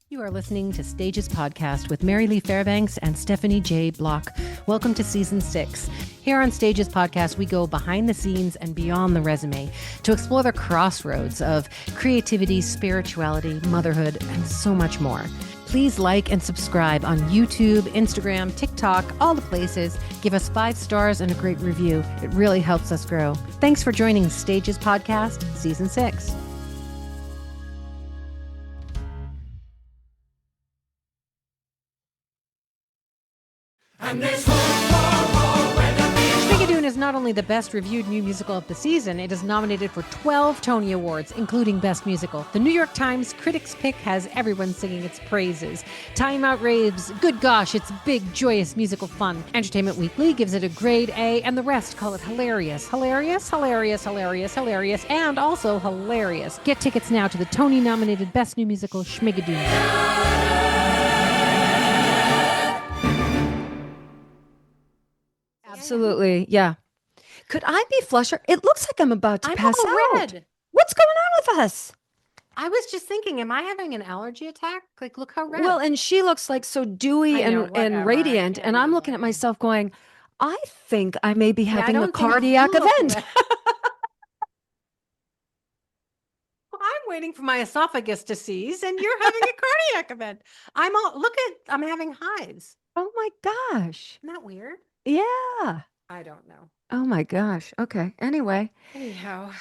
You are listening to Stages Podcast with Mary Lee Fairbanks and Stephanie J. Block. Welcome to Season 6. Here on Stages Podcast, we go behind the scenes and beyond the resume to explore the crossroads of creativity, spirituality, motherhood, and so much more. Please like and subscribe on YouTube, Instagram, TikTok, all the places. Give us 5 stars and a great review. It really helps us grow. Thanks for joining Stages Podcast, Season 6. Schmigadoon is not only the best reviewed new musical of the season, it is nominated for 12 Tony Awards, including Best Musical. The New York Times Critics' Pick has everyone singing its praises. Time Out raves, good gosh, it's big, joyous musical fun. Entertainment Weekly gives it a grade A, and the rest call it hilarious. Hilarious, hilarious, hilarious, hilarious, and also hilarious. Get tickets now to the Tony-nominated Best New Musical, Schmigadoon. Absolutely. Yeah. Could I be flusher? It looks like I'm about to pass all out. red. What's going on with us? I was just thinking, am I having an allergy attack? Like, look how red. Well, and she looks like so dewy I know, and whatever. radiant. I can't And I'm even looking at worry. myself going, I think I may be Yeah, I having a don't think cardiac you look event. red. I'm waiting for my esophagus to seize, and you're having a cardiac event. I'm having hives. Oh my gosh. Isn't that weird? Yeah. I don't know. Oh my gosh. Okay. Anyway, Anyhow.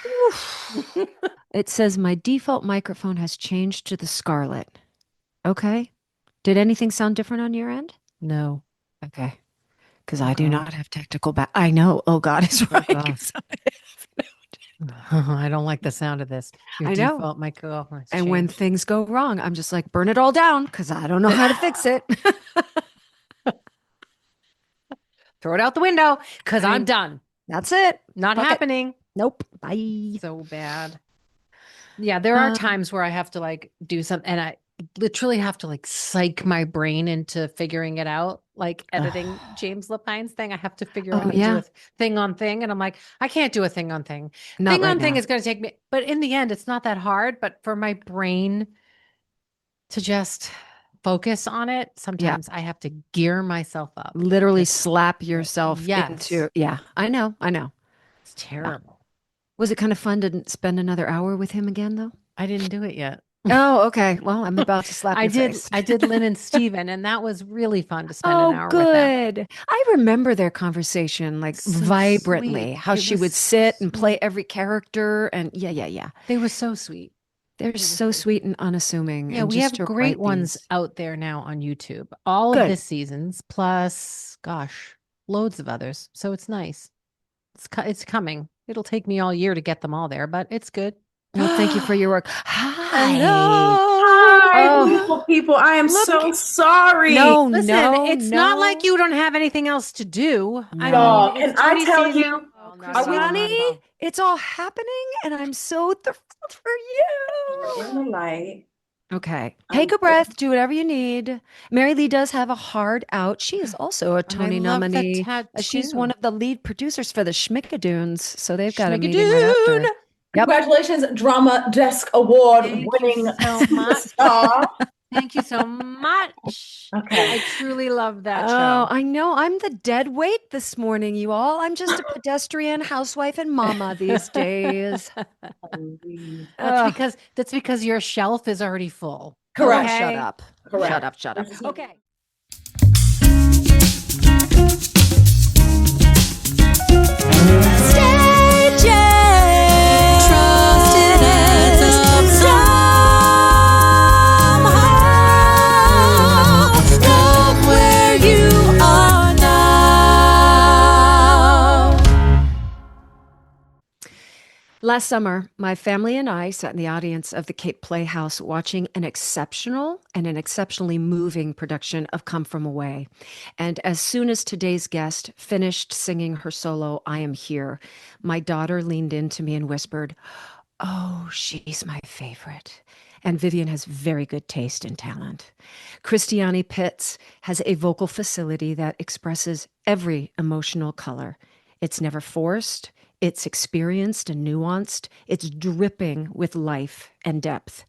it says my default microphone has changed to the Scarlett. Okay. Did anything sound different on your end? No. Okay. Because I do not have technical I know. Oh God is right. God. 'Cause I don't like the sound of this. Your I know. default microphone has And when changed. things go wrong, I'm just like, burn it all down because I don't know how to fix it. Throw it out the window because I I'm mean, done. That's it. Not Fuck it. happening. Nope. Bye. So bad. Yeah, there are times where I have to like do something and I literally have to like psych my brain into figuring it out. Like editing James Lapine's thing. I have to figure out how to do a thing on thing. And I'm like, I can't do a thing on thing. Not Thing right on thing now. is going to take me, but in the end, it's not that hard. But for my brain to just focus on it, sometimes I have to gear myself up. Literally slap yourself Yes. into. Yeah, I know. It's terrible. Was it kind of fun to spend another hour with him again, though? I didn't do it yet. Oh, okay. Well, I'm about to slap your face. I did Lynn and Steven, and that was really fun to spend an hour with them. Good. I remember their conversation like So vibrantly, sweet. how It she was would so sit and play sweet. every character. And yeah. They were so sweet. They're so sweet and unassuming. Yeah, and we just have to great write ones these- out there now on YouTube. All of Good. this seasons, plus, gosh, loads of others. So it's nice. It's coming. It'll take me all year to get them all there, but it's good. Well, thank you for your work. Hi. Hi, Oh. beautiful people. I am Look- so sorry. No, Listen, no, it's not like no. you don't have anything else to do. I No. mean, it's Can I Tony tell season. you- Oh, Chris, not at all, not at honey, all. it's all happening, and I'm so thrilled for We're in you. the light. Okay, I'm take a good. breath, do whatever you need. Mary Lee does have a hard out. She is also a And I Tony love the nominee. She's one tattoo. of the lead producers for the Schmigadoons, so they've got a meeting right after. Schmigadoon! Yep. Congratulations, Drama Desk Award Thank winning you so much. star. Thank you so much. Okay. I truly love that Oh, show. I know. I'm the dead weight this morning, you all. I'm just a pedestrian housewife and mama these days. That's because your shelf is already full. Correct. Oh, shut Okay? up. Correct. Shut up. This is- Okay. Last summer, my family and I sat in the audience of the Cape Playhouse watching an exceptional and an exceptionally moving production of Come From Away. And as soon as today's guest finished singing her solo, I Am Here, my daughter leaned into me and whispered, "Oh, she's my favorite." And Vivian has very good taste and talent. Christiani Pitts has a vocal facility that expresses every emotional color. It's never forced. It's experienced and nuanced. It's dripping with life and depth.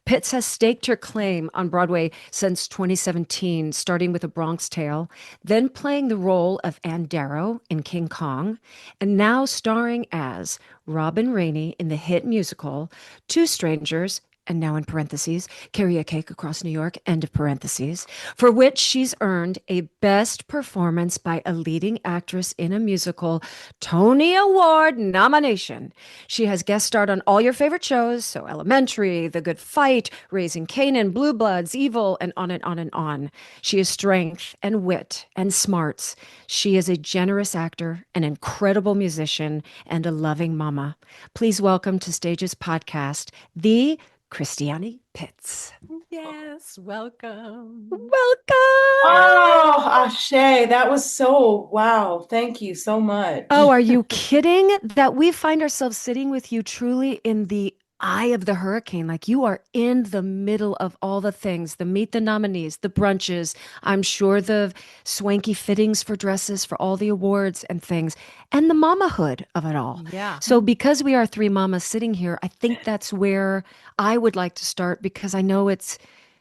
Pitts has staked her claim on Broadway since 2017, starting with A Bronx Tale, then playing the role of Anne Darrow in King Kong, and now starring as Robin Rainey in the hit musical Two Strangers, and now in parentheses, Carry a Cake Across New York, end of parentheses, for which she's earned a Best Performance by a Leading Actress in a Musical Tony Award nomination. She has guest starred on all your favorite shows, so Elementary, The Good Fight, Raising Kanan, Blue Bloods, Evil, and on and on and on. She is strength and wit and smarts. She is a generous actor, an incredible musician, and a loving mama. Please welcome to Stage's podcast, the Christiani Pitts. Yes, welcome. Welcome. Oh, Ashe, that was so wow. Thank you so much. Oh, are you kidding? That we find ourselves sitting with you truly in the eye of the hurricane. Like you are in the middle of all the things, the meet the nominees, the brunches, I'm sure the swanky fittings for dresses for all the awards and things, and the mamahood of it all. Yeah. So because we are three mamas sitting here, I think that's where I would like to start because I know it's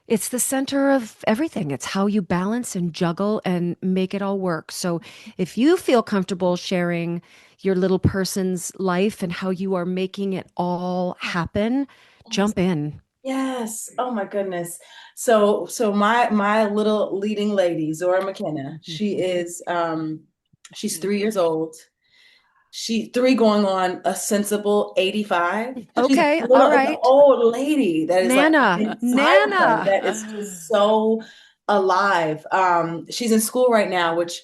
the center of everything. It's how you balance and juggle and make it all work. So if you feel comfortable sharing your little person's life and how you are making it all happen, jump in. Yes. Oh my goodness. So my little leading lady, Zora McKenna, she's 3 years old. She's three going on a sensible 85. Okay, She's a little, all like an right. old lady that is like Nana, inside of her, Nana. that is just so alive. She's in school right now, which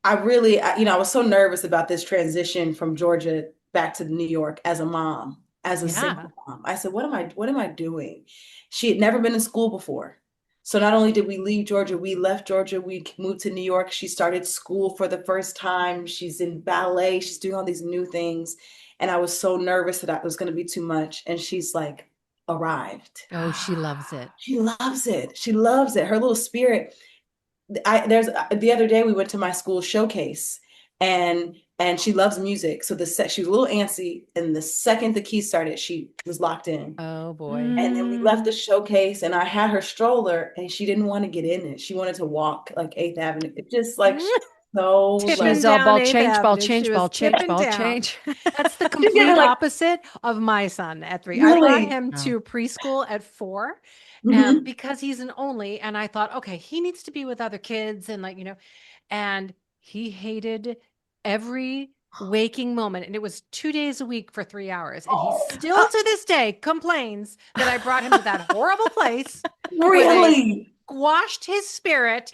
I was so nervous about this transition from Georgia back to New York as a mom, as a single mom. I said, what am I doing? She had never been in school before. So not only did we leave Georgia, we left Georgia, we moved to New York. She started school for the first time. She's in ballet. She's doing all these new things. And I was so nervous that it was going to be too much. And she's like arrived. Oh, she loves it. She loves it. She loves it. Her little spirit. The other day we went to my school showcase and she loves music. So she was a little antsy, and the second the keys started, she was locked in. Oh boy. And then we left the showcase and I had her stroller and she didn't want to get in it. She wanted to walk like 8th Avenue. It just like so She's like, all ball down change, Eighth ball Avenue. change, She ball was change, tipping ball down. change. That's the complete getting, like- opposite of my son at 3. I brought Really? him to preschool at 4 Mhm. because he's an only. And I thought, okay, he needs to be with other kids and and he hated every waking moment. And it was 2 days a week for 3 hours. And he still to this day complains that I brought him to that horrible place. Really? Squashed his spirit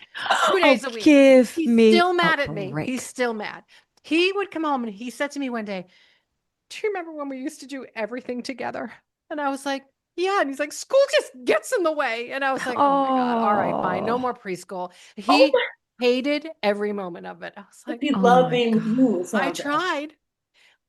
2 days a week. Give He's me still a mad at me. break. He's still mad. He would come home and he said to me one day, "Do you remember when we used to do everything together?" And I was like, "Yeah." And he's like, "School just gets in the way." And I was like, "Oh my God. All right, fine. No more preschool." He hated every moment of it. I was like, He Oh loved my being with you. It I sounds like. tried.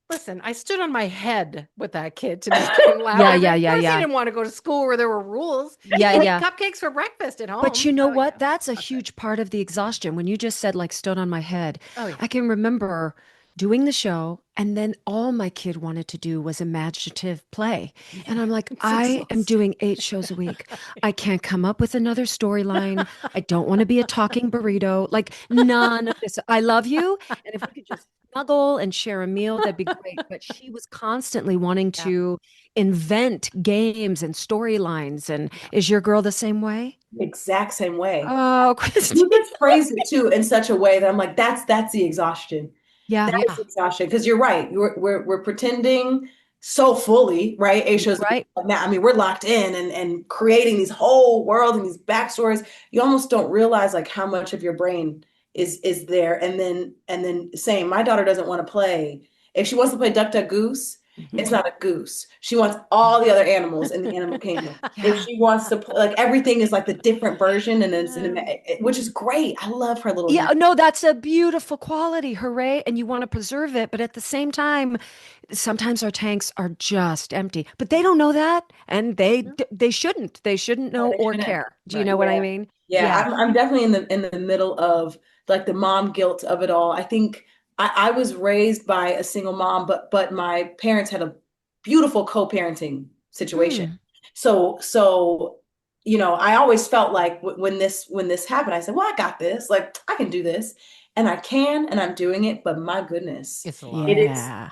Listen, I stood on my head with that kid to make him laugh. Yeah. Of course, he didn't want to go to school where there were rules. Yeah, He ate yeah. cupcakes for breakfast at home. But you know Oh, what? yeah. That's a Okay. huge part of the exhaustion. When you just said like stood on my head, Oh, yeah. I can remember doing the show and then all my kid wanted to do was imaginative play. And I'm like, It's I am exhausting. doing 8 shows a week. I can't come up with another storyline. I don't want to be a talking burrito. Like none of this. I love you. And if we could just snuggle and share a meal, that'd be great. But she was constantly wanting Yeah. to invent games and storylines. And is your girl the same way? Exact same way. Oh, Christy. You just phrase it too in such a way that I'm like, that's the exhaustion. Yeah. That is exhaustion. Because you're right. We're pretending so fully, right? A shows Right. now. I mean, we're locked in and creating these whole world and these backstories. You almost don't realize like how much of your brain is there. And then same. My daughter doesn't want to play. If she wants to play Duck Duck Goose, it's not a goose. She wants all the other animals in the animal kingdom. If she wants to play, like everything is like the different version, and it's which is great. I love her little. Yeah, no, that's a beautiful quality. Hooray. And you want to preserve it. But at the same time, sometimes our tanks are just empty. But they don't know that. And they shouldn't. They shouldn't know they or shouldn't. care. Do you know what I mean? Yeah. I'm definitely in the middle of like the mom guilt of it all. I think I was raised by a single mom, but my parents had a beautiful co-parenting situation. So, I always felt like when this happened, I said, well, I got this. Like, I can do this. And I can, and I'm doing it. But my goodness, It's a lot. it is. Yeah.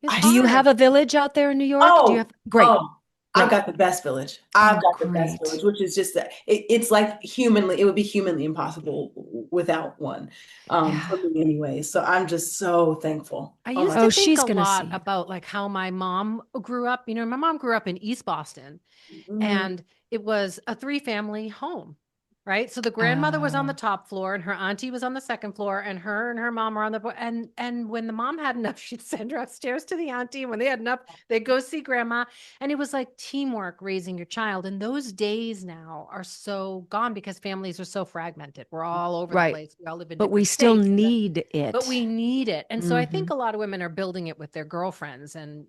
It's Do you hard. have a village out there in New York? Do you Oh, have? Great. oh, I've Great. got the best village. I've Oh, got the best village, great. which is just that it's like it would be humanly impossible without one, Yeah. for me anyway. So I'm just so thankful. I Oh my used to Oh, think she's a gonna lot see. about like how my mom grew up. My mom grew up in East Boston, God. and it was a three-family home, right? So the grandmother was on the Uh, top floor, and her auntie was on the second floor, and her mom were on the and when the mom had enough, she'd send her upstairs to the auntie. And when they had enough, they'd go see grandma. And it was like teamwork raising your child. And those days now are so gone because families are so fragmented. We're all over the right. place. We all live in But we different still states. need But we it. need it. And so I Hmm. think a lot of women are building it with their girlfriends and,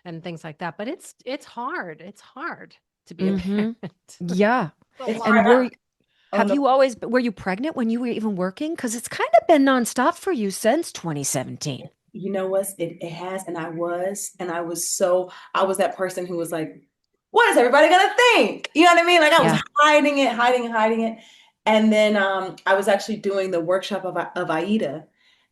and things like that. But it's hard. It's hard to be a Hmm. parent. Yeah. A It's lot. And hard. Oh have no. you always, were you pregnant when you were even working? Because it's kind of been nonstop for you since 2017. You know what? It has, and I was that person who was like, what is everybody gonna think? You know what I mean? Like I was Yeah. hiding it, hiding it. And then I was actually doing the workshop of Aida.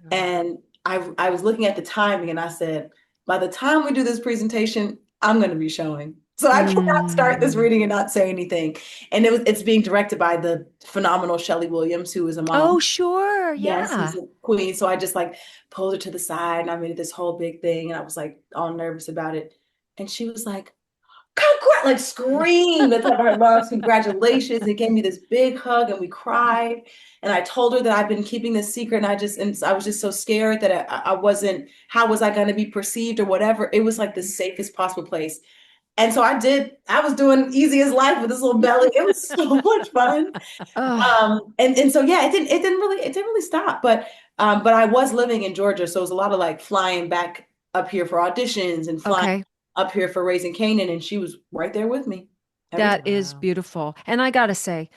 Oh. And I was looking at the timing and I said, by the time we do this presentation, I'm going to be showing. So I cannot start this Mm. reading and not say anything. And it's being directed by the phenomenal Shelley Williams, who is a Oh, mom. sure. Yes, Yeah. who's a queen. So I just like pulled her to the side and I made it this whole big thing. And I was like all nervous about it. And she was like, like screamed at the top of her lungs, congratulations. And gave me this big hug and we cried. And I told her that I've been keeping this secret and I was just so scared that I wasn't, how was I going to be perceived or whatever? It was like the safest possible place. And so I was doing easy as life with this little belly. It was so much fun. Oh, And so yeah, it didn't really stop. But I was living in Georgia, so it was a lot of like flying back up here for auditions and flying okay. up here for Raising Canaan, and she was right there with me every That time. is Wow. beautiful. And I gotta say,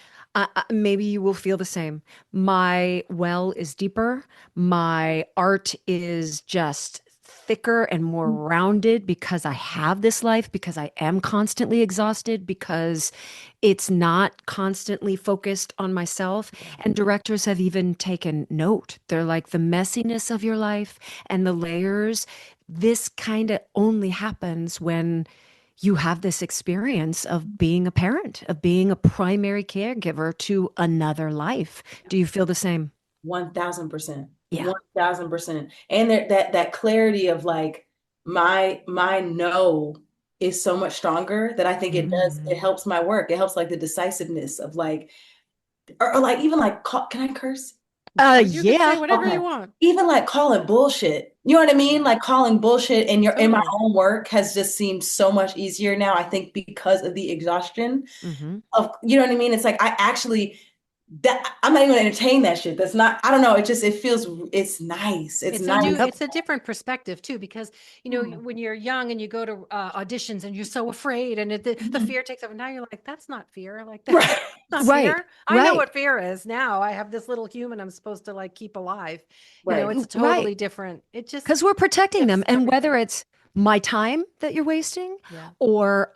maybe you will feel the same. My well is deeper. My art is just thicker and more rounded because I have this life, because I am constantly exhausted, because it's not constantly focused on myself. And directors have even taken note. They're like, the messiness of your life and the layers, this kind of only happens when you have this experience of being a parent, of being a primary caregiver to another life. Do you feel the same? 1,000%, Yeah. 1,000%. And that clarity of like my no is so much stronger that I think it Mm. helps my work. It helps like the decisiveness of like, or like even like can I curse? Oh, you could say Yeah. whatever Okay. you want. Even like calling bullshit. You know what I mean? Yeah, Like calling bullshit in my totally. own work has just seemed so much easier now, I think, because of the exhaustion Hmm. of, you know what I mean? It's like I actually that I'm not even gonna entertain that shit. That's not, I don't know, it feels, it's nice. It's nice. Yep. It's a different perspective too, because when you're young and you go to auditions and you're so afraid and the Mhm. fear takes over. Now you're like, that's not fear. Like that's Right. not Right. fear. I know Right. what fear is now. I have this little human I'm supposed to like keep alive. Right. It's Right. totally different. It just Because we're protecting them. shifts And whether everything. it's my time that you're wasting Yeah. or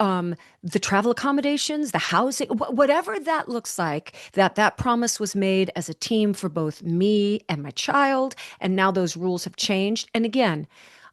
the travel accommodations, the housing, whatever that looks like, that promise was made as a team for both me and my child. And now those rules have changed. And again,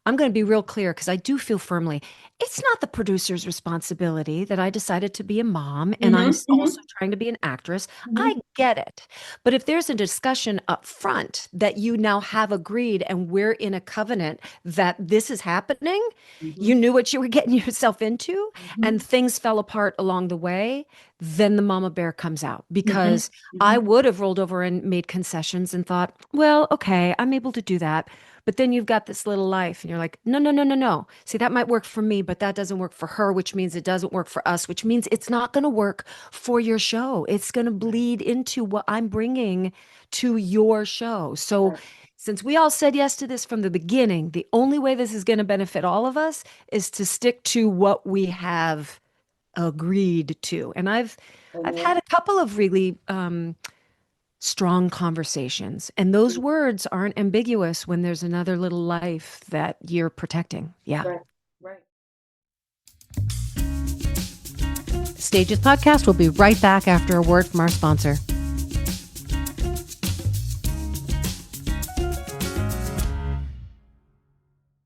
I'm going to be real clear because I do feel firmly it's not the producer's responsibility that I decided to be a mom and I'm Hmm. also trying to be an actress. I Hmm. get it. But if there's a discussion up front that you now have agreed and we're in a covenant that this is happening, Hmm. you knew what you were getting yourself into and Hmm. things fell apart along the way, then the mama bear comes out Hmm. because I Hmm. would have rolled over and made concessions and thought, well, okay, I'm able to do that. But then you've got this little life and you're like, no, no, no, no, no. See, that might work for me, but that doesn't work for her, which means it doesn't work for us, which means it's not going to work for your show. It's going to Right. bleed into what I'm bringing to your show. So, Right. since we all said yes to this from the beginning, the only way this is going to benefit all of us is to stick to what we have agreed to. And I've Amen. had a couple of really strong conversations. And those words aren't ambiguous when there's another little life that you're protecting. Yeah. Right. Right. Stages Podcast will be right back after a word from our sponsor.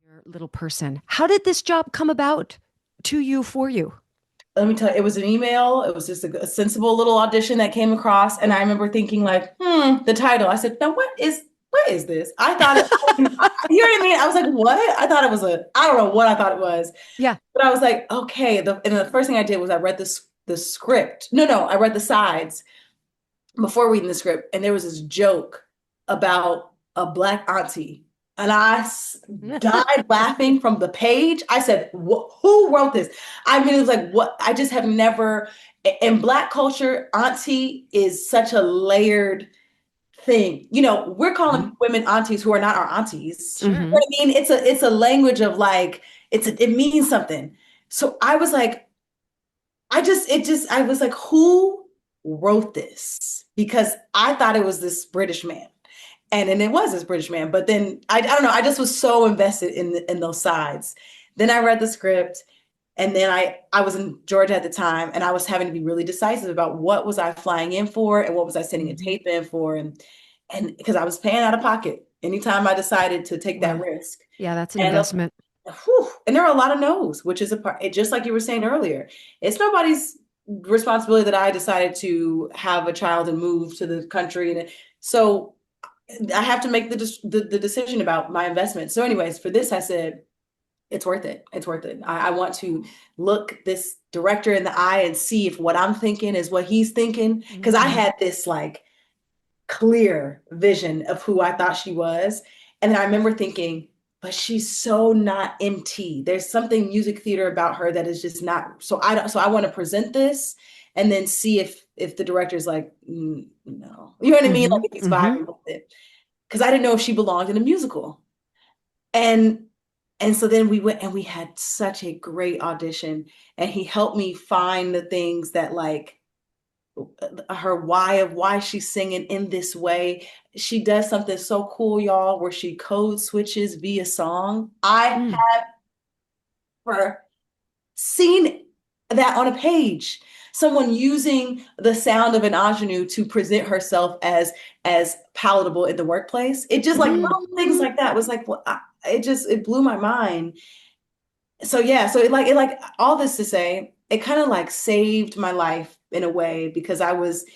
Your little person. How did this job come about to you, for you? Let me tell you, it was an email. It was just a sensible little audition that came across. And I remember thinking like, the title. I said, no, what is this? I thought it, you know what I mean? I was like, what? I thought it was I don't know what I thought it was. Yeah. But I was like, okay. And the first thing I did was I read the script. No, I read the sides before reading the script. And there was this joke about a Black auntie. And I died laughing from the page. I said, who wrote this? I mean, it was like, what? I just have never, in Black culture, auntie is such a layered thing. You know, we're calling women aunties who are not our aunties. Sure. You know what I mean? It's a language of like, it means something. So I was like, I was like, who wrote this? Because I thought it was this British man. And it was this British man. But then I don't know, I just was so invested in those sides. Then I read the script, and then I was in Georgia at the time, and I was having to be really decisive about what was I flying in for and what was I sending a tape in for. And because I was paying out of pocket anytime I decided to take that risk. Yeah, that's an investment. And there are a lot of no's, which is just like you were saying earlier. It's nobody's responsibility that I decided to have a child and move to the country. And so I have to make the decision about my investment. So anyways, for this, I said, it's worth it. It's worth it. I want to look this director in the eye and see if what I'm thinking is what he's thinking. Because I had this like clear vision of who I thought she was. And then I remember thinking, but she's so not MT. There's something music theater about her that is just not. So I want to present this and then see if the director's like, no, you know what I mean? Like if he's vibing with it. Because I didn't know if she belonged in a musical. And so then we went and we had such a great audition, and he helped me find the things that like her why she's singing in this way. She does something so cool, y'all, where she code switches via song. I have never seen that on a page. Someone using the sound of an ingenue to present herself as palatable in the workplace. It just like little things like that was like, it blew my mind. So yeah, so it like all this to say, it kind of like saved my life in a way, because I was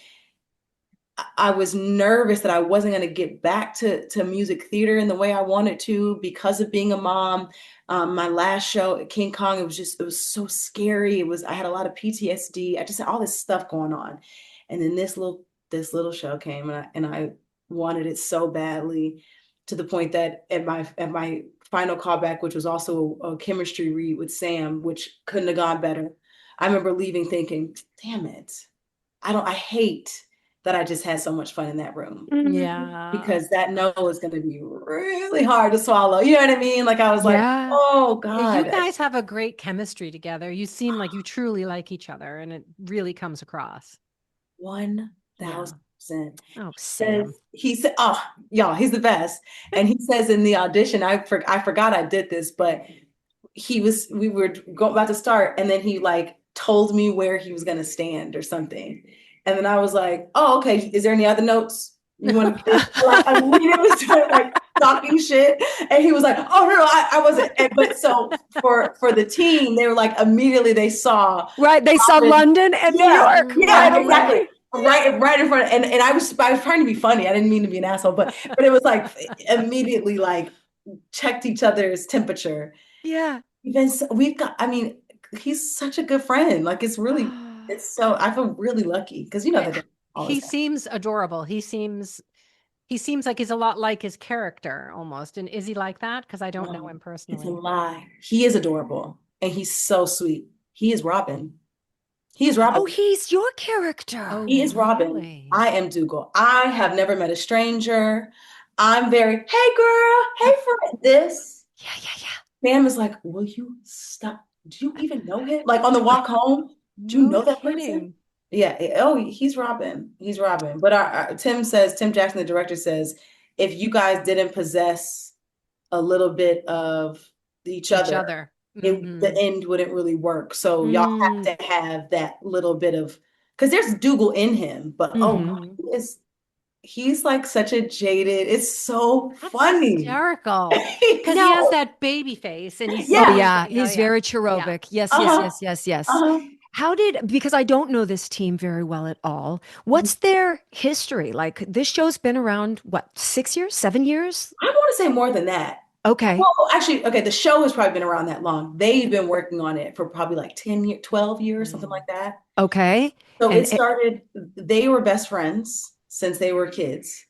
nervous that I wasn't going to get back to music theater in the way I wanted to because of being a mom. My last show at King Kong, it was so scary. I had a lot of PTSD. I just had all this stuff going on. And then this little show came, and I wanted it so badly, to the point that at my final callback, which was also a chemistry read with Sam, which couldn't have gone better. I remember leaving thinking, damn it. I hate that I just had so much fun in that room. Yeah. Because that no is going to be really hard to swallow. You know what I mean? Like I was like, oh God. You guys have a great chemistry together. You seem like you truly like each other, and it really comes across. 1,000%. Oh, Sam. He said, oh, y'all, he's the best. And he says in the audition, I forgot I did this, but we were about to start, and then he like told me where he was going to stand or something. And then I was like, oh, okay. Is there any other notes you want to like, I immediately started like talking shit. And he was like, oh, no, I wasn't. But so for the team, they were like, immediately they saw. Right. They saw London and New York. Yeah, right, exactly. Right in front. And I was trying to be funny. I didn't mean to be an asshole, but it was like immediately like checked each other's temperature. Yeah. He's such a good friend. Like I feel really lucky, because that he seems adorable. He seems like he's a lot like his character almost. And is he like that? Because I don't know him personally. It's a lie. He is adorable, and he's so sweet. He is Robin. Oh, he's your character. Oh, he is Robin. Really? I am Dougal. I have never met a stranger. I'm very, hey girl, hey friend, this. Yeah. Sam is like, will you stop? Do you even know him? Like on the walk home, do you know that person? Yeah. Oh, he's Robin. He's Robin. But Tim Jackson, the director, says, if you guys didn't possess a little bit of each other, the end wouldn't really work. So y'all have to have that little bit of, because there's Dougal in him, but he's like such a jaded, it's so funny. Hysterical. Because he has that baby face and he's he's very cherubic. Yes. Because I don't know this team very well at all. What's their history? Like, this show's been around, what, 6 years, 7 years? I want to say more than that. Okay. Well, actually, the show has probably been around that long. They've been working on it for probably like 10 years, 12 years, something like that. Okay. So they were best friends since they were kids.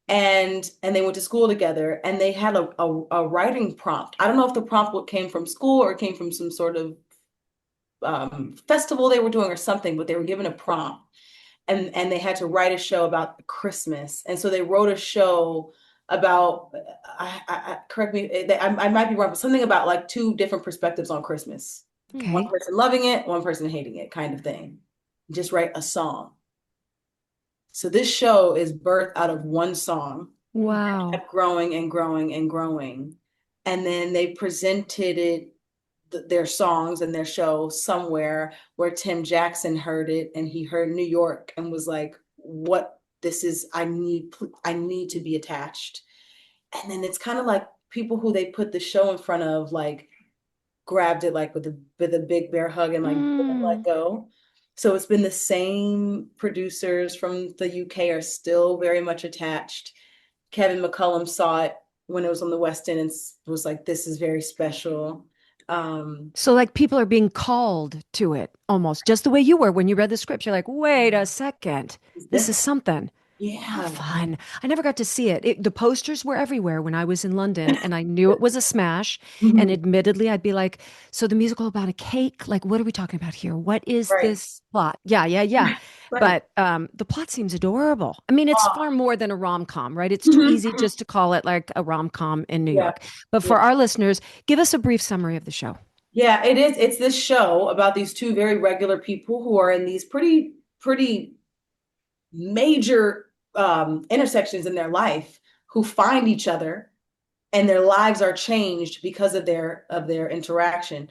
And they went to school together, and they had a writing prompt. I don't know if the prompt came from school or came from some sort of festival they were doing or something, but they were given a prompt, and they had to write a show about Christmas. And so they wrote a show about, correct me, I might be wrong, but something about like two different perspectives on Christmas. Okay. One person loving it, one person hating it, kind of thing. Just write a song. So this show is birthed out of one song. Wow. Kept growing and growing and growing. And then they presented their songs and their show somewhere where Tim Jackson heard it, and he heard New York and was like, what this is, I need to be attached. And then it's kind of like people who they put the show in front of, like, grabbed it like with a big bear hug and like didn't let go. So it's been the same producers from the UK are still very much attached. Kevin McCullum saw it when it was on the West End and was like, this is very special. So like people are being called to it almost just the way you were when you read the script. You're like, wait a second, this is something. Yeah. How fun. I never got to see it. The posters were everywhere when I was in London, and I knew it was a smash. And admittedly, I'd be like, so the musical about a cake? Like, what are we talking about here? What is this plot? Yeah. Right. But the plot seems adorable. I mean, it's far more than a rom-com, right? It's too easy just to call it like a rom-com in New York. But for our listeners, give us a brief summary of the show. Yeah, it is. It's this show about these two very regular people who are in these pretty major intersections in their life, who find each other, and their lives are changed because of their interaction.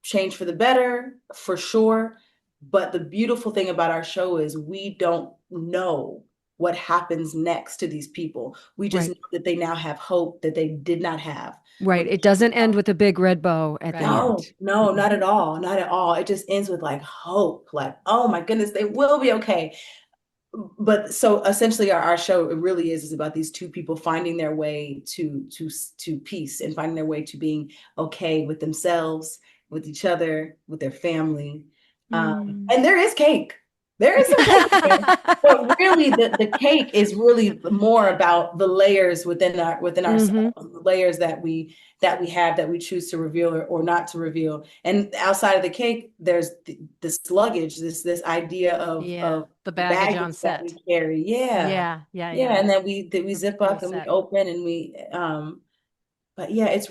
Change for the better, for sure. But the beautiful thing about our show is we don't know what happens next to these people. We just know that they now have hope that they did not have. Right. It doesn't end with a big red bow at the end. No, not at all. Not at all. It just ends with like hope, like, oh my goodness, they will be okay. But so essentially our show, it really is about these two people finding their way to peace and finding their way to being okay with themselves, with each other, with their family. And there is cake. There is some cake. But really the cake is really more about the layers within ourselves, the layers that we have, that we choose to reveal or not to reveal. And outside of the cake, there's this luggage, this idea of the baggage on set that we carry. Yeah. And then we zip up and we open and we but yeah, it's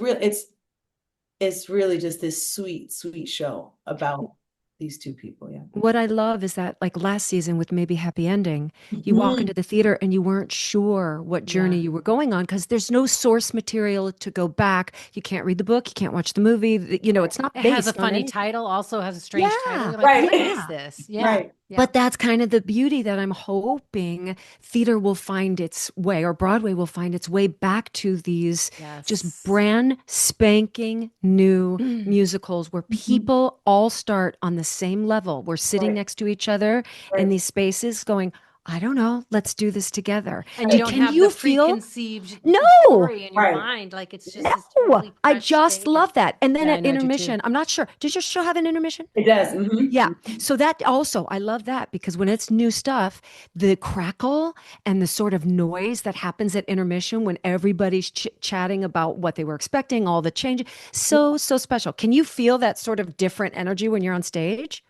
really just this sweet show about these two people. Yeah. What I love is that, like last season with Maybe Happy Ending, you walk into the theater and you weren't sure what journey you were going on because there's no source material to go back. You can't read the book. You can't watch the movie. You know, it's not based. It has a funny title, also has a strange title. You're like, what is this? Yeah. Right. Yeah. But that's kind of the beauty that I'm hoping theater will find its way, or Broadway will find its way back to these just brand spanking new musicals where people all start on the same level. We're sitting next to each other in these spaces going, I don't know, let's do this together. And you don't have the preconceived story in your mind. Like it's just this totally I just love that. And then at intermission, I'm not sure. Does your show have an intermission? It does. Yeah. So that also, I love that because when it's new stuff, the crackle and the sort of noise that happens at intermission when everybody's chatting about what they were expecting, all the changes, so special. Can you feel that sort of different energy when you're on stage?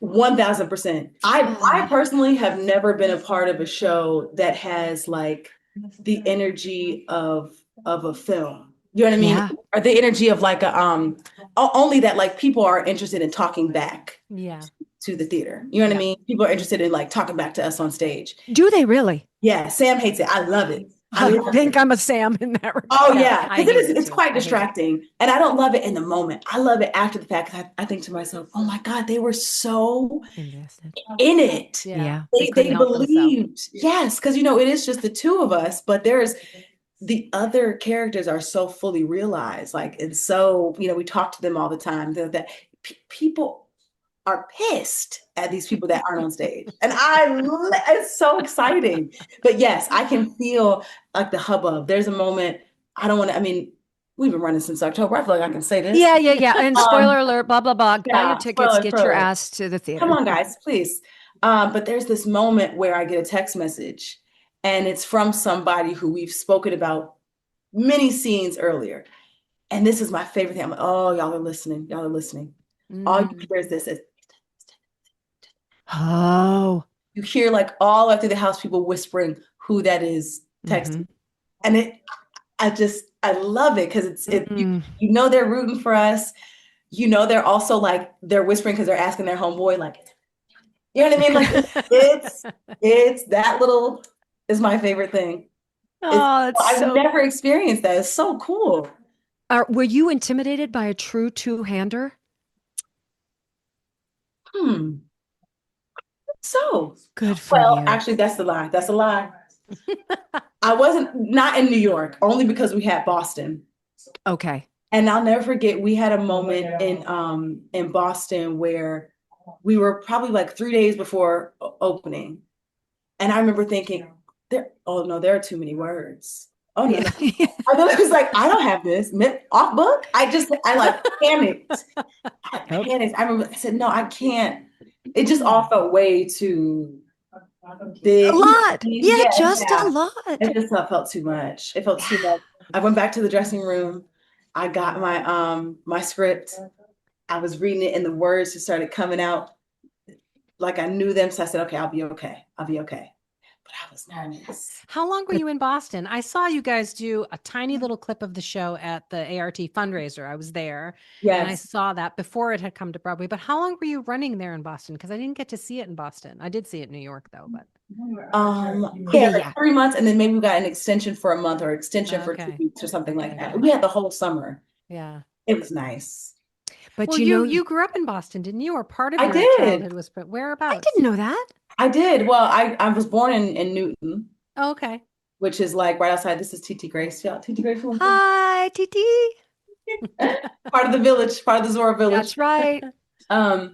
1000%. I personally have never been a part of a show that has like the energy of a film. You know what I mean? Yeah. Or the energy of like a only that like people are interested in talking back to the theater. You know what I mean? People are interested in like talking back to us on stage. Do they really? Yeah, Sam hates it. I love it. I think I'm a Sam in that regard. Oh yeah, I because hate it it's too. quite I hate it. distracting, and I don't love it in the moment. I love it after the fact. 'Cause I think to myself, "Oh my God, they were so Invested. in it. Yeah. Yeah. They couldn't They help themselves. believed." Yes, because it is just the two of us, but there's the other characters are so fully realized. Like, and so we talk to them all the time. That people are pissed at these people that aren't on stage. And it's so exciting. But yes, I can feel like the hubbub. There's a moment, I mean, we've been running since October. I feel like I can say this. Yeah. And spoiler alert, blah, blah, blah. Buy your Yeah, tickets, get your spoiler. ass to the Come theater. on, guys, please. But there's this moment where I get a text message, and it's from somebody who we've spoken about many scenes earlier. And this is my favorite thing. I'm like, oh, y'all are listening. Y'all are listening. All you hear is this. Oh. You hear like all the way through the house people whispering who that is texting. And I love it because they're rooting for us. They're also like they're whispering because they're asking their homeboy, like, you know what I mean? Like it's that little is my favorite thing. I've never experienced that. It's so cool. Were you intimidated by a true two-hander? So good for you. Actually, that's the lie. That's a lie. I wasn't not in New York, only because we had Boston. Okay. And I'll never forget, we had a moment in Boston where we were probably like 3 days before opening. And I remember thinking, there are too many words. Oh no. I was like, I don't have this off book. I like panicked. I panicked. I remember I said, no, I can't. It just all felt way too big. A lot. Yeah, a lot. It just felt too much. It felt too much. I went back to the dressing room. I got my script. I was reading it and the words just started coming out like I knew them. So I said, okay, I'll be okay. I'll be okay. But I was nervous. How long were you in Boston? I saw you guys do a tiny little clip of the show at the ART fundraiser. I was there. Yes. And I saw that before it had come to Broadway. But how long were you running there in Boston? Because I didn't get to see it in Boston. I did see it in New York, though. But 3 months, and then maybe we got an extension for a month or extension for 2 weeks or something like that. We had the whole summer. Yeah. It was nice. But you grew up in Boston, didn't you? Or part of your childhood was, but whereabouts? I didn't know that. I did. Well, I was born in Newton. Oh, okay. Which is like right outside. This is TT Grace. Yeah, TT Grace. Hi, TT. Part of the village, part of the Zora village. That's right. Sorry.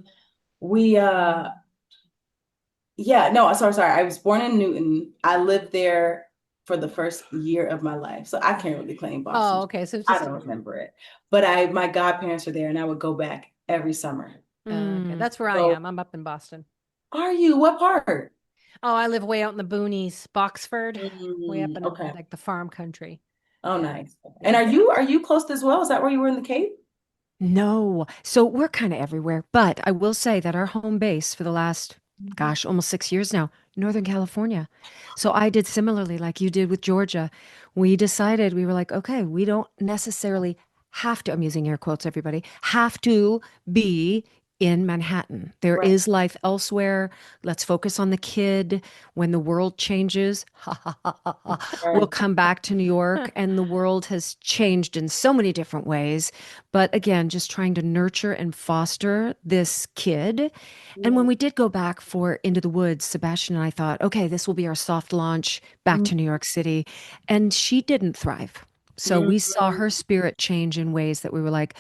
I was born in Newton. I lived there for the first year of my life. So I can't really claim Boston. Oh, okay. So I don't remember it. But my godparents were there and I would go back every summer. Okay. That's where I am. I'm up in Boston. Are you? What part? Oh, I live way out in the boonies, Boxford, way up in like the farm country. Oh, nice. And are you close as well? Is that where you were in the Cape? No. So we're kind of everywhere. But I will say that our home base for the last, almost 6 years now, Northern California. So I did similarly like you did with Georgia. We decided, we were like, okay, we don't necessarily have to, I'm using air quotes, everybody, have to be in Manhattan. There is life elsewhere. Let's focus on the kid. When the world changes, we'll come back to New York. And the world has changed in so many different ways. But again, just trying to nurture and foster this kid. And when we did go back for Into the Woods, Sebastian and I thought, okay, this will be our soft launch back to New York City. And she didn't thrive. So we saw her spirit change in ways that we were like,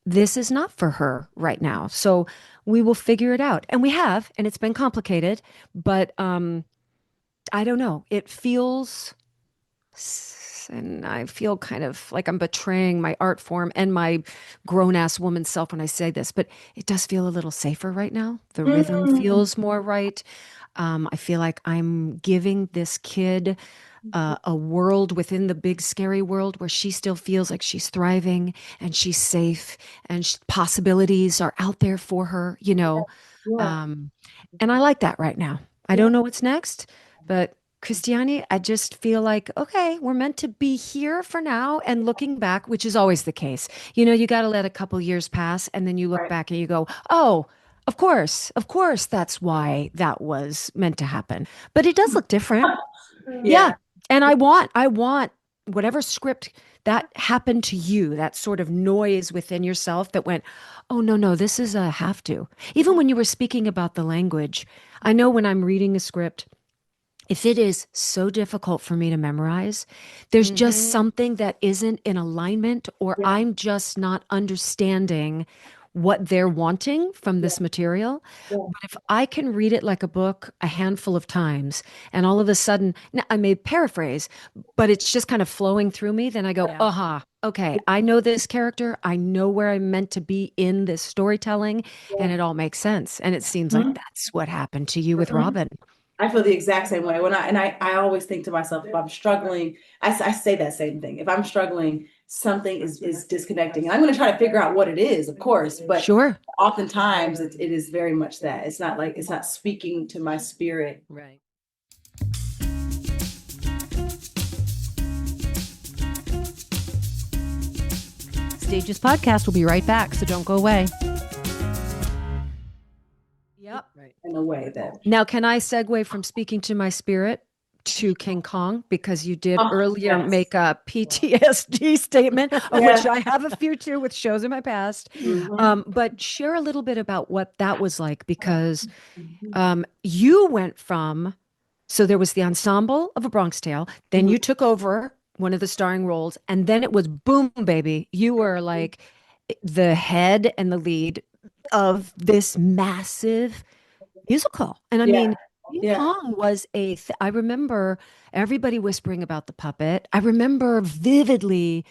this is not for her right now. So we will figure it out. And we have, and it's been complicated, but I don't know. It feels, and I feel kind of like I'm betraying my art form and my grown-ass woman self when I say this, but it does feel a little safer right now. The rhythm feels more right. I feel like I'm giving this kid a world within the big scary world where she still feels like she's thriving and she's safe and possibilities are out there for her, and I like that right now. I don't know what's next, but Christiani, I just feel like, okay, we're meant to be here for now, and looking back, which is always the case, you got to let a couple years pass and then you look back and you go, oh, of course, that's why that was meant to happen. But it does look different. Yeah. And I want whatever script that happened to you, that sort of noise within yourself that went, oh, no, no, this is a have to. Even when you were speaking about the language, I know when I'm reading a script, if it is so difficult for me to memorize, there's just something that isn't in alignment, or Yeah. I'm just not understanding what they're wanting from Yeah. this material. Yeah. But if I can read it like a book a handful of times, and all of a sudden, now, I may paraphrase, but it's just kind of flowing through me, then I go, Yeah. aha, okay, I know this character. I know where I'm meant to be in this storytelling, and Yeah. it all makes sense. And it seems like Mhm. that's what happened to you with Mhm. Robin. I feel the exact same way when I always think to myself, if I'm struggling, I say that same thing. If I'm struggling, something is disconnecting. And I'm going to try to figure out what it is, of course, but Sure. oftentimes it is very much that. It's not like, it's not speaking to my spirit. Right. Stages podcast will be right back, so don't go away. Yep. Right. In a way that, Now, can I segue from speaking to my spirit to King Kong? Because you did oh, earlier yes. make a PTSD statement, of Yeah. which I have a few too with shows in my past. Mhm. But share a little bit about what that was like, because you went from, so there was the ensemble of A Bronx Tale, then you took over one of the starring roles, and then it was boom, baby. You were like the head and the lead of this massive musical. And I Yeah. mean, King Yeah. Kong was I remember everybody whispering about the puppet. I remember vividly,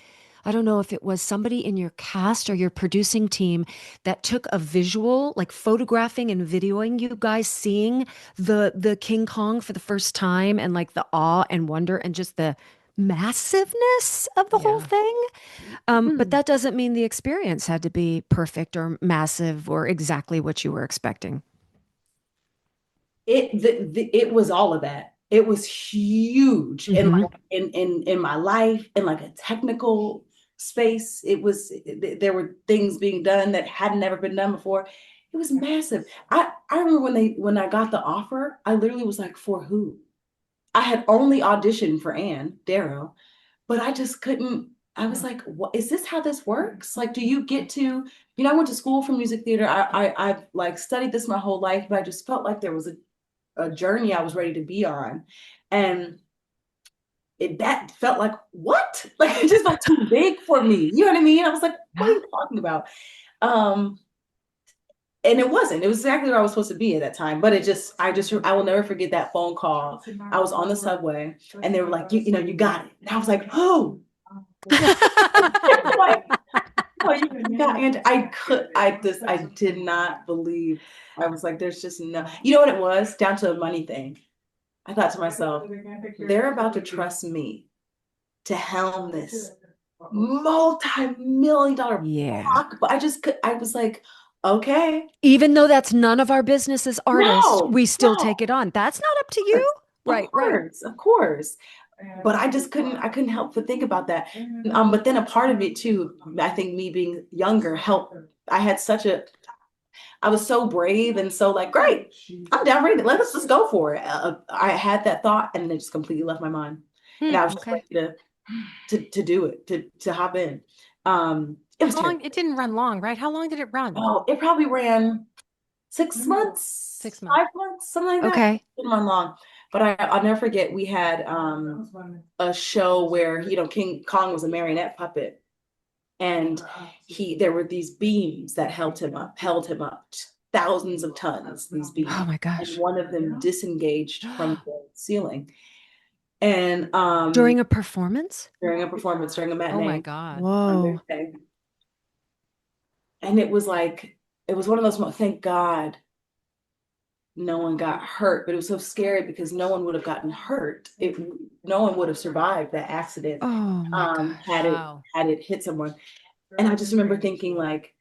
I don't know if it was somebody in your cast or your producing team that took a visual, like photographing and videoing you guys seeing the King Kong for the first time, and like the awe and wonder and just the massiveness of the whole Yeah. thing. But that doesn't mean the experience had to be perfect or massive or exactly what you were expecting. It was all of that. It was huge in Hmm. like in my life, in like a technical space. There were things being done that had never been done before. It was massive. I remember when I got the offer, I literally was like, for who? I had only auditioned for Darrow, but I just couldn't. I was like, what is this, how this works? Like, do you get to, I went to school for music theater. I've like studied this my whole life, but I just felt like there was a journey I was ready to be on. And that felt like, what? Like, it just felt too big for me. You know what I mean? I was like, what are you talking about? Um, and it wasn't. It was exactly where I was supposed to be at that time. But I will never forget that phone call. I was on the subway and they were like, you got it. And I was like, oh, like, oh, you got, and I did not believe. I was like, there's just no, you know what it was? Down to a money thing. I thought to myself, they're about to trust me to helm this multi-million dollar Yeah. block. But I was like, okay, Even though that's none of our business as artists, no, we still no, take it on. That's not up to you. of Right, right. course, of course. But I couldn't help but think about that. But then a part of it too, I think me being younger helped. I had such a I was so brave and so like, great, I'm down ready. Let's just go for it. I had that thought and it just completely left my mind. And I was just Okay. ready to do it, to hop in. It was How long? terrible. It didn't run long, right? How long did it run? Oh, it probably ran 6 months, 6 months. 5 months, something like that. It Okay. didn't run long. But I'll never forget, we had a show where, King Kong was a marionette puppet. And there were these beams that held him up, thousands of tons, these beams. Oh my And gosh. one of them disengaged from the ceiling. And During a performance? during a performance, during a Oh my matinee God. on Whoa. Thursday. And it was like, it was one of those moments, thank God no one got hurt, but it was so scary because no one would have gotten hurt. No one would have survived that accident Oh my gosh. Wow. had it hit someone. And I just remember thinking like,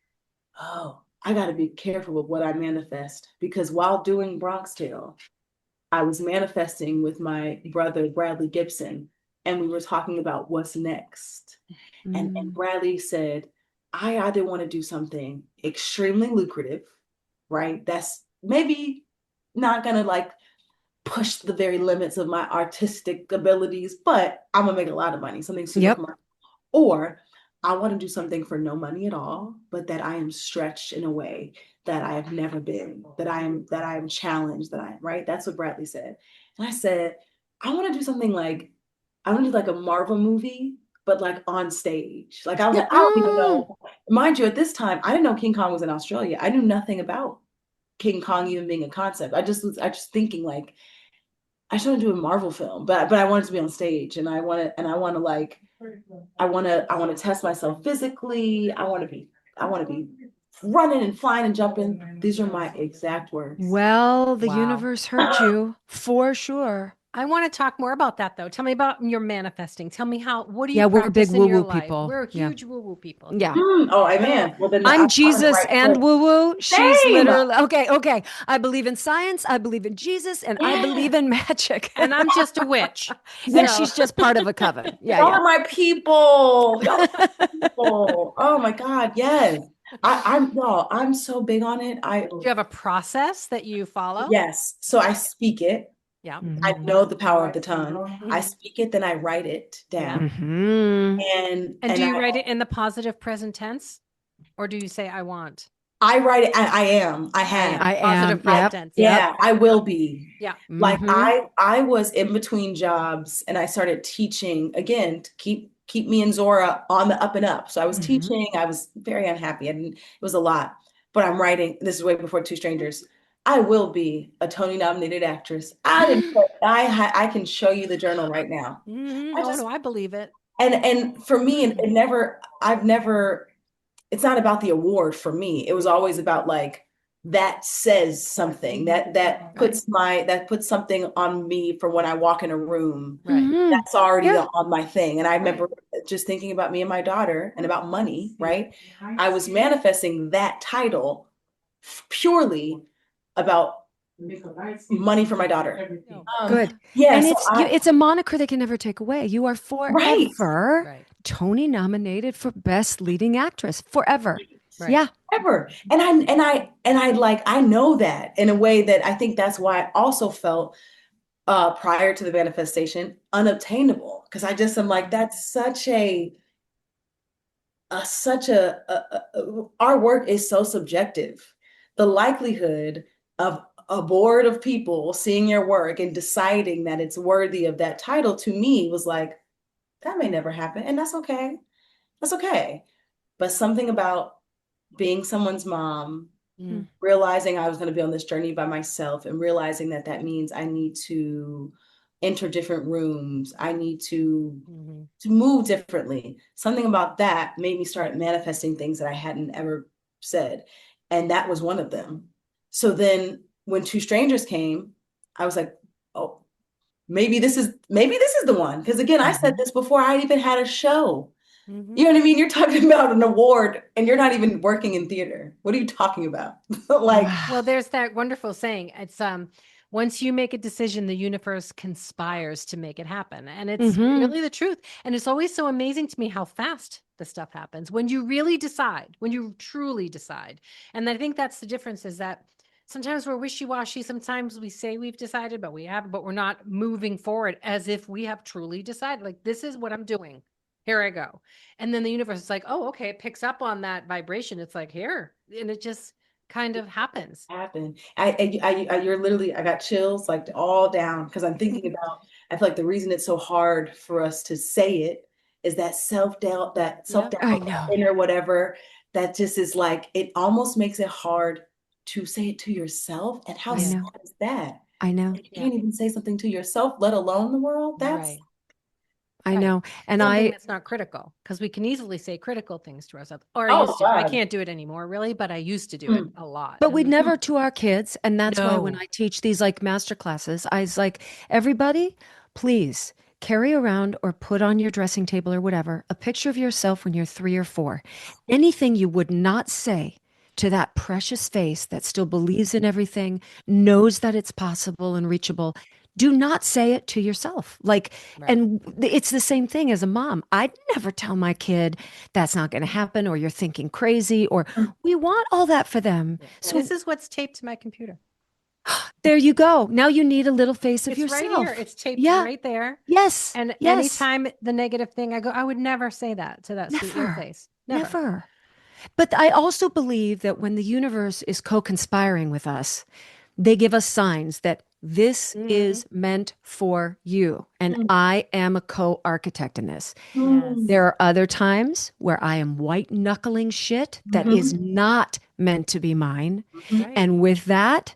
oh, I got to be careful with what I manifest, because while doing Bronx Tale, I was manifesting with my brother, Bradley Gibson, and we were talking about what's next. And Bradley said, I either want to do something extremely lucrative, right? That's maybe not going to like push the very limits of my artistic abilities, but I'm gonna make a lot of money, something super Yep. commercial. Or I want to do something for no money at all, but that I am stretched in a way that I have never been, that I am challenged, that I am, right? That's what Bradley said. And I said, I want to do something like, I want to do like a Marvel movie, but like on stage. Like I was like, I don't even know. Mind you, at this time, I didn't know King Kong was in Australia. I knew nothing about King Kong even being a concept. I just thinking like, I just want to do a Marvel film, but I want it to be on stage, and I want to like I want to test myself physically. I want to be running and flying and jumping. These are my exact words. Well, the Wow. universe heard you for sure. I want to talk more about that though. Tell me about your manifesting. Tell me what do you Yeah, we're big practice in your woo-woo life? people. We're Yeah. huge woo-woo people Yeah. here. Oh, amen. Well, then I'm in the Jesus right and place. woo-woo. She's Same. literally okay. I believe in science, I believe in Jesus, and I believe in magic. And I'm just a witch. And So- she's just part of a coven. Y'all Yeah, are my people. Y'all are my people. Oh my God, yes. I'm so big on it. Do you have a process that you follow? Yes. So I speak it. Yeah. I Mhm. know the power of the tongue. I speak it, then I write it down. Mhm. And do you write it in the positive present tense? Or do you say I want? I write it. I am. I have. I Positive am. present Yep. tense. Yeah, I will be. Yeah. Like Mhm. I was in between jobs and I started teaching again to keep me and Zora on the up and up. So I was Mhm. teaching. I was very unhappy and it was a lot. But I'm writing. This is way before Two Strangers. I will be a Tony nominated actress. I can show you the journal right now. I Oh just no, I believe it. and for me it never I've never it's not about the award for me. It was always about like that says something that puts something on me for when I walk in a room. Right. Mhm. That's already Yeah. on my thing. And I remember just thinking about me and my daughter and about money, right? I was manifesting that title purely about money for my daughter. Good. Yeah, And so it's a moniker they can never take away. You are right. forever Right. Tony nominated for Best Leading Actress. Forever. Right. Yeah. Ever. I know that in a way that I think that's why I also felt prior to the manifestation unobtainable, because I just am like that's such a our work is so subjective. The likelihood of a board of people seeing your work and deciding that it's worthy of that title to me was like that may never happen, and that's okay. That's okay. But something about being someone's mom, Mm. realizing I was going to be on this journey by myself, and realizing that that means I need to enter different rooms. I need to move differently. Something about that made me start manifesting things that I hadn't ever said. And that was one of them. So then when Two Strangers came, I was like, oh, maybe this is the one. Because again, I said this before I even had a show. You know what I mean? You're talking about an award and you're not even working in theater. What are you talking about? Like, Well, there's that wonderful saying. It's once you make a decision, the universe conspires to make it happen. And it's really the truth. And it's always so amazing to me how fast the stuff happens when you really decide, when you truly decide. And I think that's the difference is that sometimes we're wishy-washy. Sometimes we say we've decided, but we haven't, but we're not moving forward as if we have truly decided. Like, this is what I'm doing. Here I go. And then the universe is like, oh, okay, it picks up on that vibration. It's like, here. And it just kind of happens. happen. You're literally, I got chills like all down because I'm thinking about, I feel like the reason it's so hard for us to say it is that self-doubt, I know. inner whatever, that just is like, it almost makes it hard to say it to yourself. And how I sad know. is that? I know. You can't even say something to yourself, let alone the world. That's Right. I know. And something that's not critical, because we can easily say critical things to ourselves. Or I used to. I God. can't do it anymore, really, but I used to do it a lot. But we'd never to our kids. And that's why when No. I teach these like master classes, I was like, everybody, please carry around or put on your dressing table or whatever, a picture of yourself when you're 3 or 4. Anything you would not say to that precious face that still believes in everything, knows that it's possible and reachable. Do not say it to yourself. Like, Right. and it's the same thing as a mom. I'd never tell my kid that's not going to happen, or you're thinking crazy, or we want all that for them. So This is what's taped to my computer. There you go. Now you need a little face of It's yourself. right here. It's taped Yeah. right there. Yes. And yes. anytime the negative thing, I go, I would never say that to that sweet little face. Never. But I also believe that when the universe is co-conspiring with us, they give us signs that this is meant for you. And I am a co-architect in this. Yes. There are other times where I am white knuckling shit that is not meant to be mine. Right. And with that,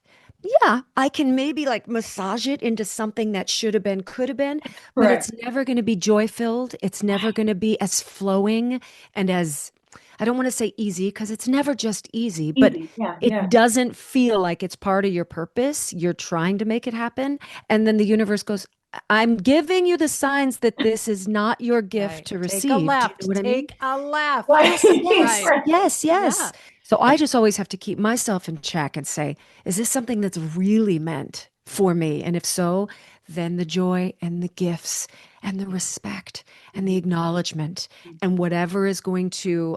yeah, I can maybe like massage it into something that should have been, could have been, but it's never going to be joy filled. It's never going to be as flowing and as, I don't want to say easy because it's never just easy, but it doesn't feel like it's part of your purpose. You're trying to make it happen. And then the universe goes, I'm giving you the signs that this is not your gift to receive. Take a left. You know what Take a left. Yes. Yeah. So I just always have to keep myself in check and say, is this something that's really meant for me? And if so, then the joy and the gifts and the respect and the acknowledgement and whatever is going to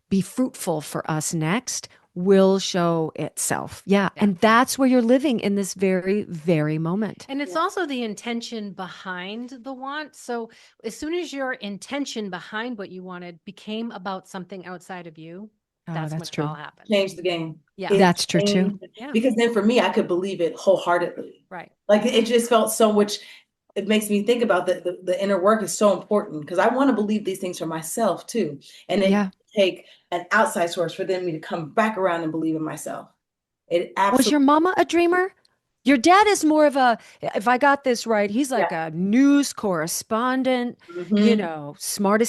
be fruitful for us next will show itself. Yeah. And that's where you're living in this very, very moment. And it's also the intention behind the want. So as soon as your intention behind what you wanted became about something outside of you, that's when it all happened. Changed the game. Yeah. That's true too. Yeah. Because then for me, I could believe it wholeheartedly. Right. Like it just felt so much. It makes me think about the inner work is so important because I want to believe these things for myself too. And then take an outside source for them to come back around and believe in myself. It absolutely. Was your mama a dreamer? Your dad is more of a, if I got this right, he's like a news correspondent, you know, smart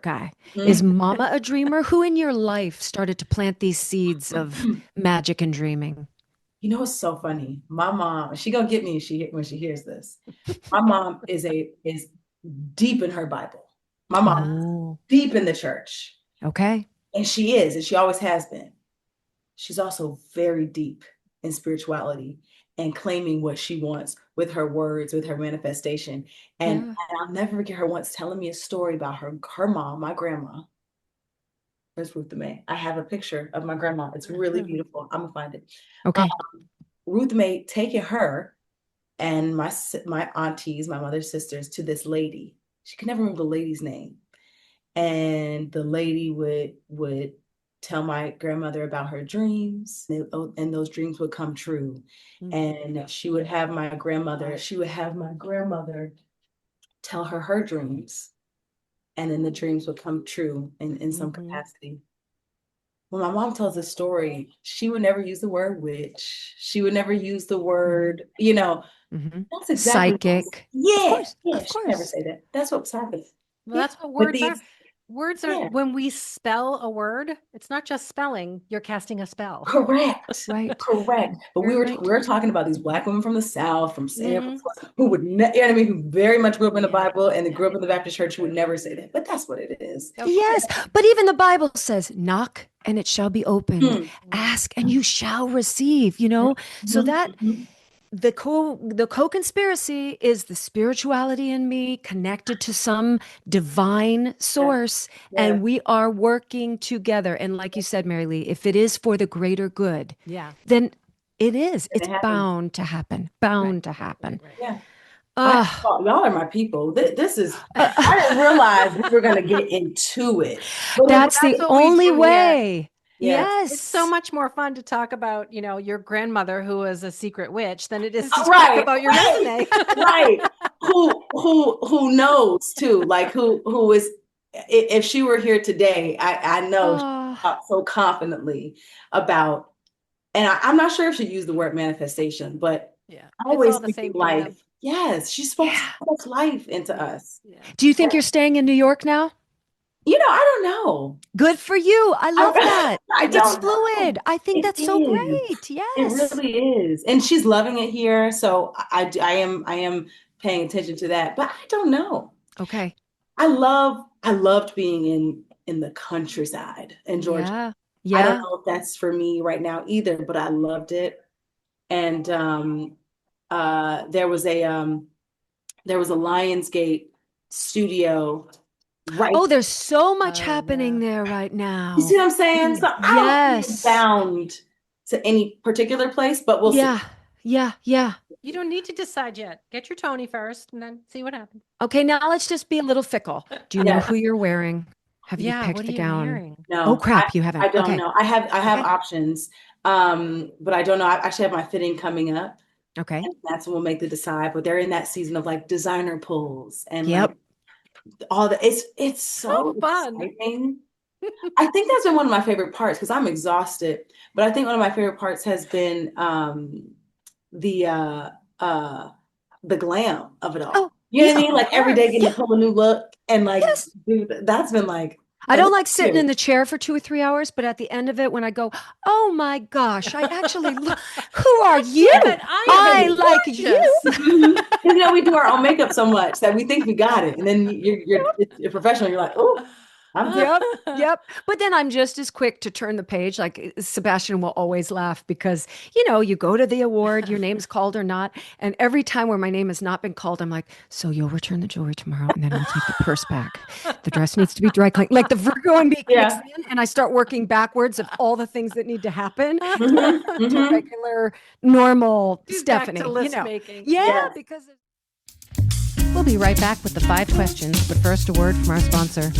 guy. Is mama a dreamer? Who in your life started to plant these seeds of magic and dreaming? You know, it's so funny. My mom, she gonna get me when she hears this. My mom is deep in her Bible. My mom is deep in the church. Okay. And she always has been. She's also very deep in spirituality and claiming what she wants with her words, with her manifestation. And I'll never forget her once telling me a story about her mom, my grandma. Where's Ruth May? I have a picture of my grandma. It's really beautiful. I'm gonna find it. Okay. Ruth May taking her and my aunties, my mother's sisters, to this lady. She could never remember the lady's name. And the lady would tell my grandmother about her dreams, and those dreams would come true. And she would have my grandmother tell her dreams, and then the dreams would come true in some capacity. When my mom tells a story, she would never use the word witch. She would never use the word, you know, that's exactly psychic. Yeah, of course. She never say that. That's what's happening. Well, that's what words are. Words are, when we spell a word, it's not just spelling, you're casting a spell. Correct. Right. Correct. But we were talking about these Black women from the South, from San Francisco, who would, you know what I mean, who very much grew up in the Bible and they grew up in the Baptist church, who would never say that. But that's what it is. Yes. But even the Bible says, knock and it shall be opened. Ask and you shall receive, you know? So that the co-conspiracy is the spirituality in me connected to some divine source, and we are working together. And like you said, Mary Lee, if it is for the greater good, then it is. It's bound to happen. Bound to happen. Yeah. Y'all are my people. This is, I didn't realize we were going to get into it. That's the only way. Yes. It's so much more fun to talk about, you know, your grandmother who was a secret witch than it is to talk about your resume. Right. Who knows too, like who is, if she were here today, I know so confidently about, and I'm not sure if she used the word manifestation, but I always think life. Yes, she spoke so much life into us. Do you think you're staying in New York now? You know, I don't know. Good for you. I love that. It's fluid. Know. I think that's so great. Yes. It really is. And she's loving it here. So I am paying attention to that. But I don't know. Okay. I loved being in the countryside in Georgia. Yeah. I don't know if that's for me right now either, but I loved it. And there was a Lionsgate studio. Right. Oh, there's so much happening there right now. You see what I'm saying? So I don't feel bound to any particular place, but we'll see. Yeah. You don't need to decide yet. Get your Tony first and then see what happens. Okay, now let's just be a little fickle. Do you know who you're wearing? Have you picked what are the you gown? wearing? No, Oh crap, you haven't. I don't Okay. know. I have Okay. options, but I don't know. I actually have my fitting coming up. Okay. And that's when we'll make the decide. But they're in that season of like designer pulls and Yep. like all the it's so fun. exciting. I think that's been one of my favorite parts because I'm exhausted. But I think one of my favorite parts has been the glam of it all. Oh, You know what I mean? Like every day getting to pull a new look and like that's been like I don't like sitting in the chair for 2 or 3 hours, but at the end of it, when I go, oh my gosh, I actually, who are you? I like you. Because we do our own makeup so much that we think we got it, and then you're professional. You're like, oh, I'm Yep. But then I'm just as quick to turn the page. Like Sebastian will always laugh because, you go to the award, your name's called or not. And every time where my name has not been called, I'm like, so you'll return the jewelry tomorrow and then we'll take the purse back. The dress needs to be dry cleaned. Like the Virgo in me kicks in and I start working backwards of all the things that need to happen to regular, normal Stephanie. Back to list making. Yeah, because we'll be right back with the 5 questions, but first a word from our sponsor.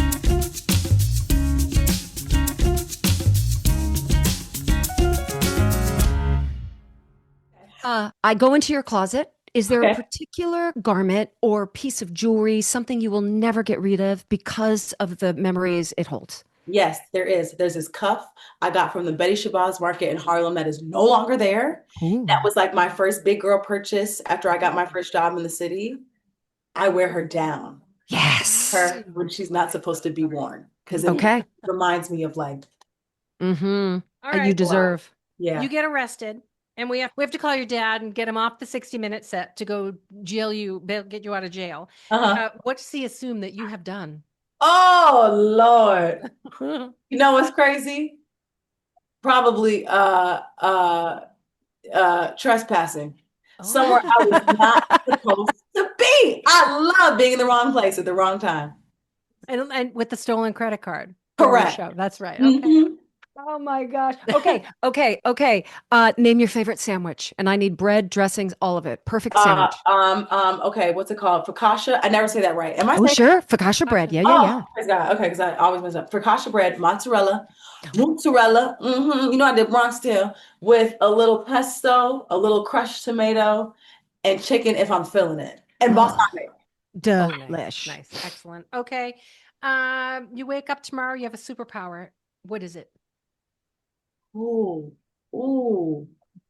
I go into your closet. Is there a particular garment or piece of jewelry, something you will never get rid of because of the memories it holds? Yes, there is. There's this cuff I got from the Betty Shabazz market in Harlem that is no longer there. Ooh. That was like my first big girl purchase after I got my first job in the city. I wear her down. Yes. Her when she's not supposed to be worn. Because it reminds me of like. Mm-hmm. All right. You deserve. Yeah. You get arrested. And we have to call your dad and get him off the 60-minute set to go get you out of jail. What's he assume that you have done? Oh Lord. You know what's crazy? Probably trespassing. Somewhere I was not supposed to be. I love being in the wrong place at the wrong time. And with the stolen credit card. Correct. That's right. Okay. Mm-hmm. Oh my gosh. Okay. Name your favorite sandwich. And I need bread, dressings, all of it. Perfect sandwich. Okay, what's it called? Focaccia. I never say that right. Am I saying sure. Focaccia bread. Yeah. Praise God. Okay, because I always mess up. Focaccia bread, mozzarella. I did Bronx Tale with a little pesto, a little crushed tomato, and chicken if I'm feeling it. And balsamic. Delish. Nice. Excellent. Okay. You wake up tomorrow, you have a superpower. What is it? Ooh.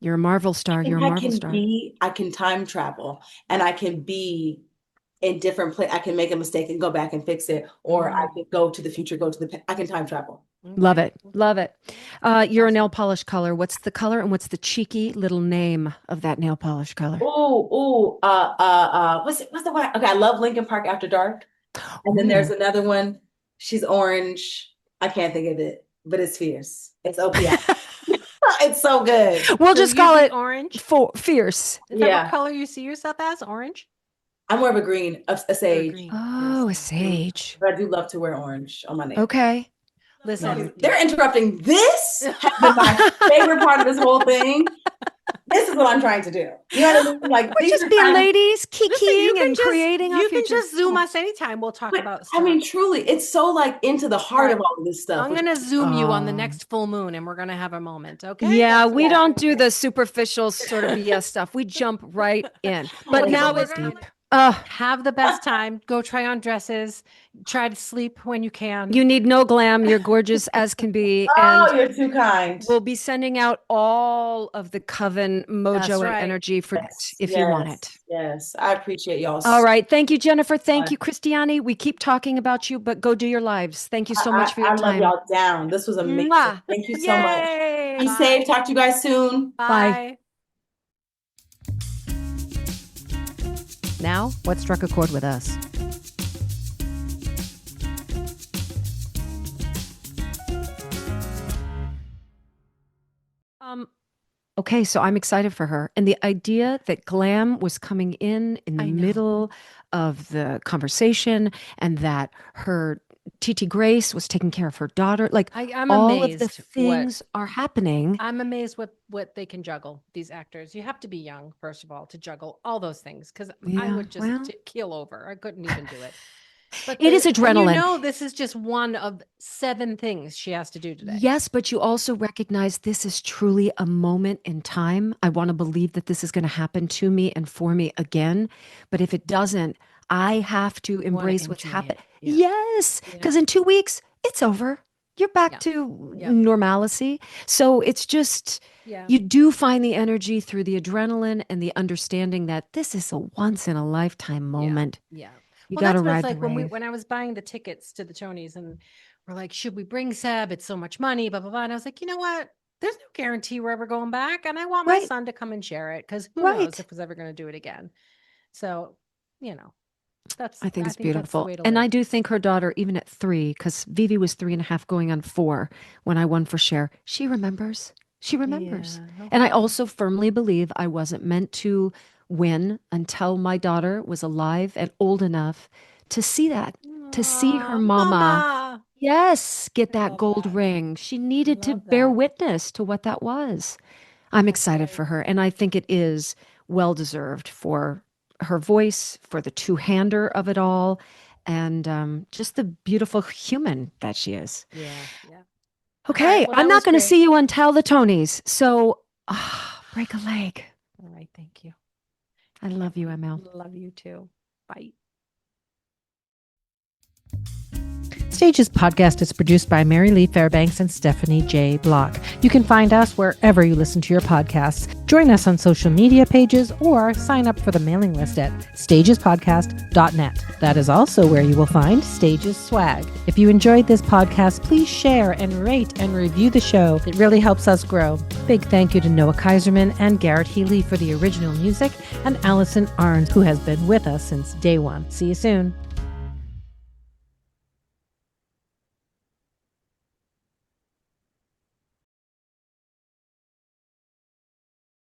You're a Marvel star. I can time travel and I can be in different places. I can make a mistake and go back and fix it, or I can go to the future, I can time travel. Love it. You're a nail polish color. What's the color and what's the cheeky little name of that nail polish color? What's the one? Okay, I love Lincoln Park After Dark. And then there's another one. She's orange. I can't think of it, but it's fierce. It's OPI. It's so good. We'll just call it orange. Fierce. Is that what color you see yourself as? Orange? I'm more of a green, a sage. A sage. But I do love to wear orange on my nails. Okay. Listen, they're interrupting. This has been my favorite part of this whole thing. This is what I'm trying to do. You know what I mean? Like, we're just being ladies, kikiing and creating our You future. can just Zoom us anytime. We'll talk about stuff. I mean, truly, it's so like into the heart of all of this stuff. I'm going to Zoom you on the next full moon and we're going to have a moment, okay? Yeah, we don't do the superficial sort of BS stuff. We jump right in. But now it's deep. Have the best time. Go try on dresses. Try to sleep when you can. You need no glam. You're gorgeous as can be. And you're too kind. We'll be sending out all of the Coven mojo and energy for if you want it. Yes, I appreciate y'all. All right. Thank you, Jennifer. Thank you, Christiani. We keep talking about you, but go do your lives. Thank you so much for your time. I love y'all down. This was amazing. Mwah. Thank you so much. Be safe. Talk to you guys soon. Bye. Now, what struck a chord with us? Okay, so I'm excited for her. And the idea that glam was coming in the middle of the conversation and that her Titi Grace was taking care of her daughter. Like I'm all of the amazed things are happening. I'm amazed what they can juggle, these actors. You have to be young, first of all, to juggle all those things, because I Yeah, would just well, keel over. I couldn't even do it. But it is and adrenaline. this is just one of 7 things she has to do today. Yes, but you also recognize this is truly a moment in time. I want to believe that this is going to happen to me and for me again. But if it doesn't, I have to You wanna embrace what's enjoy happened. it. Yeah. Yes, Yeah. because in 2 weeks, it's over. You're back Yeah. to Yeah. normalcy. So it's just, Yeah. you do find the energy through the adrenaline and the understanding that this is a once in a lifetime moment. Yeah. You Well, got to that's what ride it's the like wave. when I was buying the tickets to the Tonys, and we're like, should we bring Seb? It's so much money, blah, blah, blah. And I was like, you know what? There's no guarantee we're ever going back. And I want my Right, son to come and share it, because who knows right. if he's ever going to do it again. So, you know, I think it's that's the beautiful. way to And I live. do think her daughter, even at 3, because Vivi was 3.5 going on 4 when I won for Cher, she remembers. She remembers. Yeah. And I Okay. also firmly believe I wasn't meant to win until my daughter was alive and old enough to see that, to see her Aw, mama, mama. yes, get I that love gold that. ring. She I needed to love bear that. witness to what that was. I'm That's excited for great. her. And I think it is well deserved for her voice, for the two-hander of it all, and just the beautiful human that she is. Yeah. Yeah. All right. Okay, Well, I'm that not was going to great. see you until the Tonys. So, break a leg. All right. Thank you. I love you, ML. Love you too. Bye. Stages podcast is produced by Mary Lee Fairbanks and Stephanie J. Block. You can find us wherever you listen to your podcasts. Join us on social media pages or sign up for the mailing list at stagespodcast.net. That is also where you will find Stages swag. If you enjoyed this podcast, please share and rate and review the show. It really helps us grow. Big thank you to Noah Kaiserman and Garrett Healy for the original music, and Allison Arns, who has been with us since day one. See you soon.